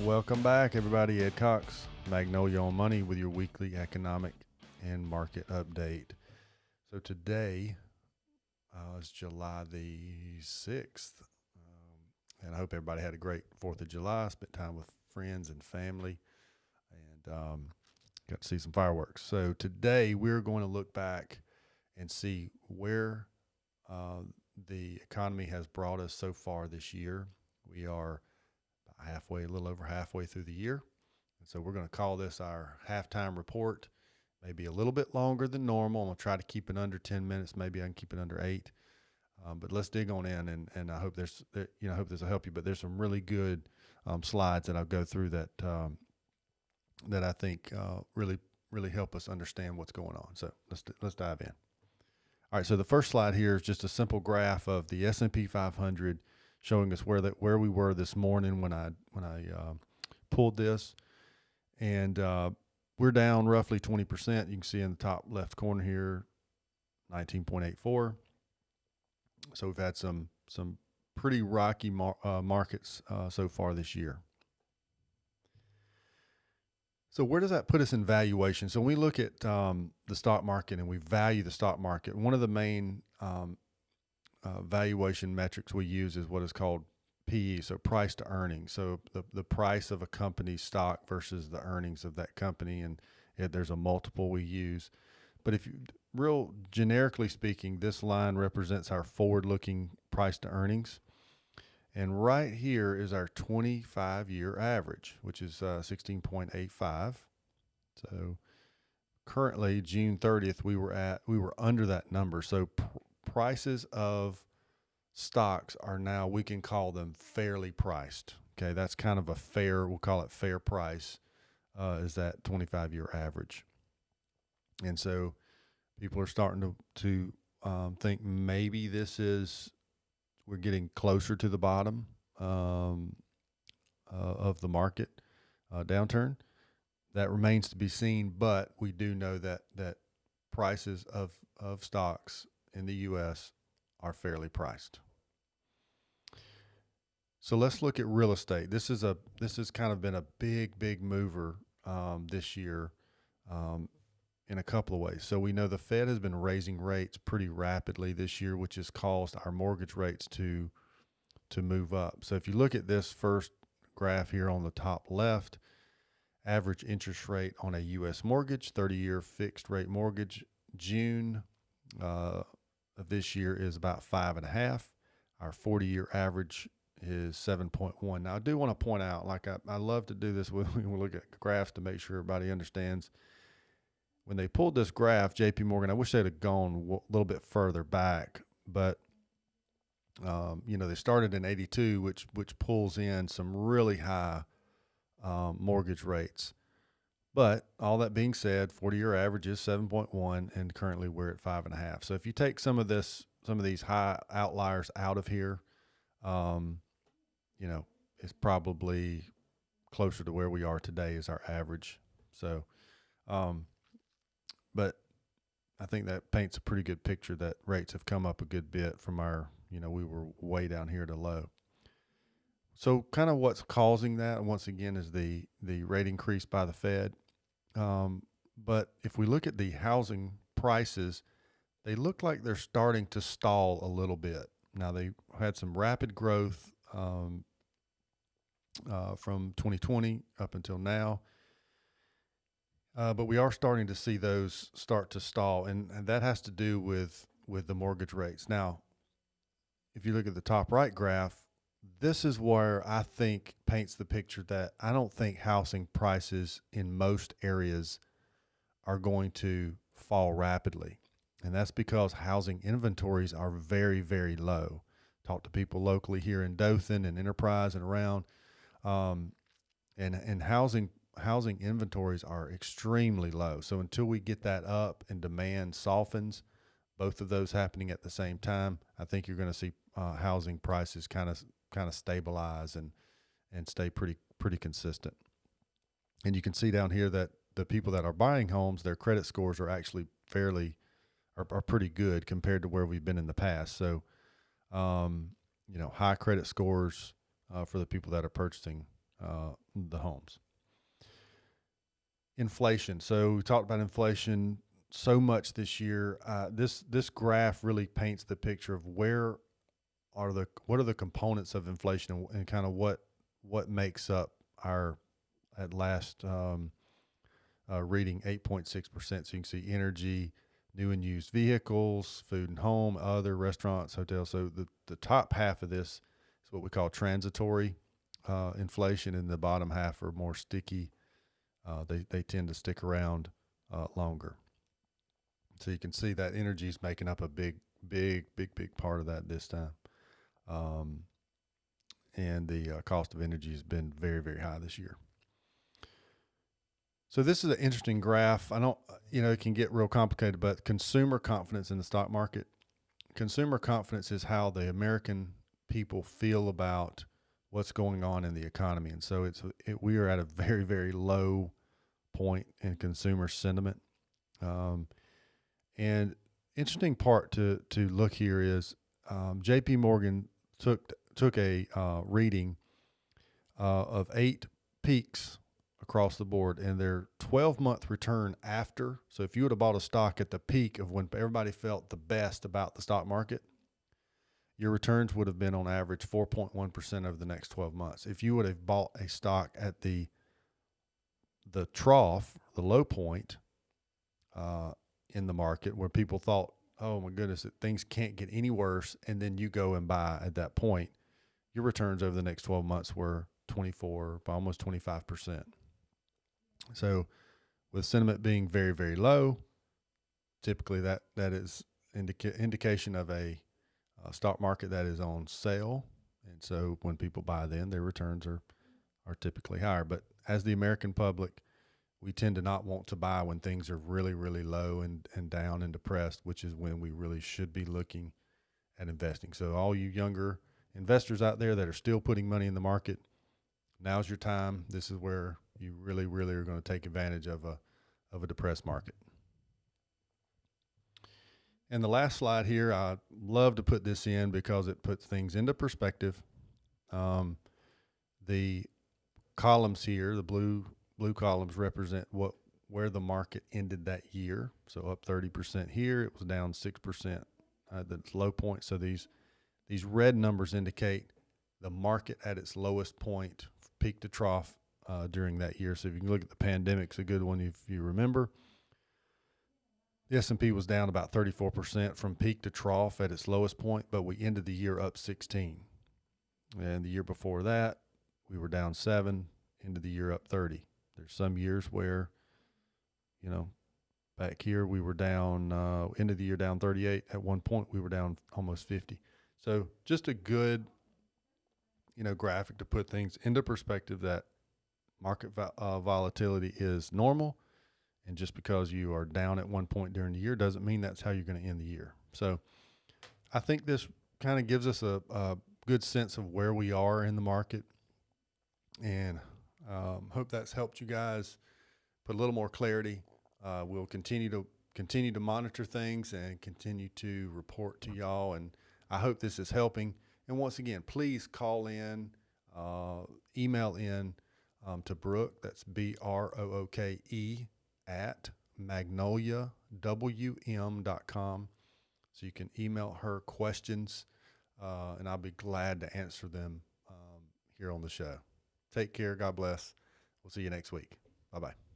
Welcome back, everybody. Ed Cox, Magnolia on Money, with your weekly economic and market update. So today is July the 6th, and I hope everybody had a great 4th of July, spent time with friends and family, and got to see some fireworks. So today we're going to look back and see where the economy has brought us so far this year. We are a little over halfway through the year. And so we're going to call this our halftime report, maybe a little bit longer than normal. I'm going to try to keep it under 10 minutes. Maybe I can keep it under 8. But let's dig on in, and I hope I hope this will help you. But there's some really good slides that I'll go through that that I think really help us understand what's going on. So let's dive in. All right. So the first slide here is just a simple graph of the S&P 500, showing us where we were this morning when I pulled this, and we're down roughly 20%. You can see in the top left corner here, 19.84. So we've had some pretty rocky markets so far this year. So where does that put us in valuation? So when we look at the stock market and we value the stock market, one of the main valuation metrics we use is what is called PE, so price to earnings. So the price of a company's stock versus the earnings of that company, and there's a multiple we use. But if you real generically speaking, this line represents our forward-looking price to earnings, and right here is our 25-year average, which is 16.85. So currently, June 30th, we were under that number. So prices of stocks are now, we can call them fairly priced. Okay, that's kind of we'll call it fair price, is that 25-year average. And so people are starting to think maybe we're getting closer to the bottom of the market downturn. That remains to be seen, but we do know that prices of stocks in the U.S. are fairly priced. So let's look at real estate. This has kind of been a big mover this year in a couple of ways. So we know the Fed has been raising rates pretty rapidly this year, which has caused our mortgage rates to move up. So if you look at this first graph here on the top left, average interest rate on a U.S. mortgage, 30-year fixed rate mortgage, June of this year is about 5.5. Our 40-year average is 7.1. Now I do want to point out, like I love to do this when we look at graphs to make sure everybody understands. When they pulled this graph, J.P. Morgan, I wish they'd have gone a little bit further back, but they started in 82, which pulls in some really high mortgage rates. But all that being said, 40-year average is 7.1, and currently we're at 5.5. So if you take some of these high outliers out of here, it's probably closer to where we are today as our average. So, but I think that paints a pretty good picture that rates have come up a good bit from we were way down here to low. So kind of what's causing that, once again, is the rate increase by the Fed. But if we look at the housing prices, they look like they're starting to stall a little bit. Now, they had some rapid growth from 2020 up until now. But we are starting to see those start to stall, and that has to do with the mortgage rates. Now, if you look at the top right graph, this is where I think paints the picture that I don't think housing prices in most areas are going to fall rapidly. And that's because housing inventories are very, very low. Talk to people locally here in Dothan and Enterprise and around, and housing inventories are extremely low. So until we get that up and demand softens, both of those happening at the same time, I think you're going to see housing prices kind of stabilize and stay pretty consistent. And you can see down here that the people that are buying homes, their credit scores are actually are pretty good compared to where we've been in the past. So, high credit scores for the people that are purchasing the homes. Inflation. So we talked about inflation so much this year. This graph really paints the picture of what are the components of inflation, and kind of what makes up our at last reading 8.6%. So you can see energy, new and used vehicles, food and home, other restaurants, hotels. So the top half of this is what we call transitory inflation, and the bottom half are more sticky. They tend to stick around longer. So you can see that energy is making up a big part of that this time. And the cost of energy has been very, very high this year. So this is an interesting graph. I don't, it can get real complicated, but consumer confidence in the stock market. Consumer confidence is how the American people feel about what's going on in the economy. And so we are at a very, very low point in consumer sentiment. And interesting part to look here is J.P. Morgan took a reading of 8 peaks across the board, and their 12-month return after. So if you would have bought a stock at the peak of when everybody felt the best about the stock market, your returns would have been on average 4.1% over the next 12 months. If you would have bought a stock at the trough, the low point in the market, where people thought, oh my goodness, things can't get any worse, and then you go and buy at that point, your returns over the next 12 months were 24, almost 25%. So with sentiment being very, very low, typically that is indication of a stock market that is on sale. And so when people buy, then their returns are typically higher. But as the American public, we tend to not want to buy when things are really, really low and down and depressed, which is when we really should be looking at investing. So all you younger investors out there that are still putting money in the market, now's your time. This is where you really, really are going to take advantage of a depressed market. And the last slide here, I love to put this in because it puts things into perspective. The columns here, the blue columns represent where the market ended that year. So up 30% here, it was down 6% at the low point. So these red numbers indicate the market at its lowest point, peak to trough, during that year. So if you can look at the pandemic, it's a good one if you remember. The S&P was down about 34% from peak to trough at its lowest point, but we ended the year up 16. And the year before that, we were down 7, ended the year up 30. There's some years where, back here we were down, end of the year down 38. At one point we were down almost 50. So just a good, graphic to put things into perspective, that market volatility is normal. And just because you are down at one point during the year doesn't mean that's how you're going to end the year. So I think this kind of gives us a good sense of where we are in the market. And hope that's helped you guys put a little more clarity. We'll continue to monitor things and continue to report to y'all. And I hope this is helping. And once again, please call in, email in to Brooke. That's BROOKE at magnoliawm.com. So you can email her questions, and I'll be glad to answer them here on the show. Take care. God bless. We'll see you next week. Bye-bye.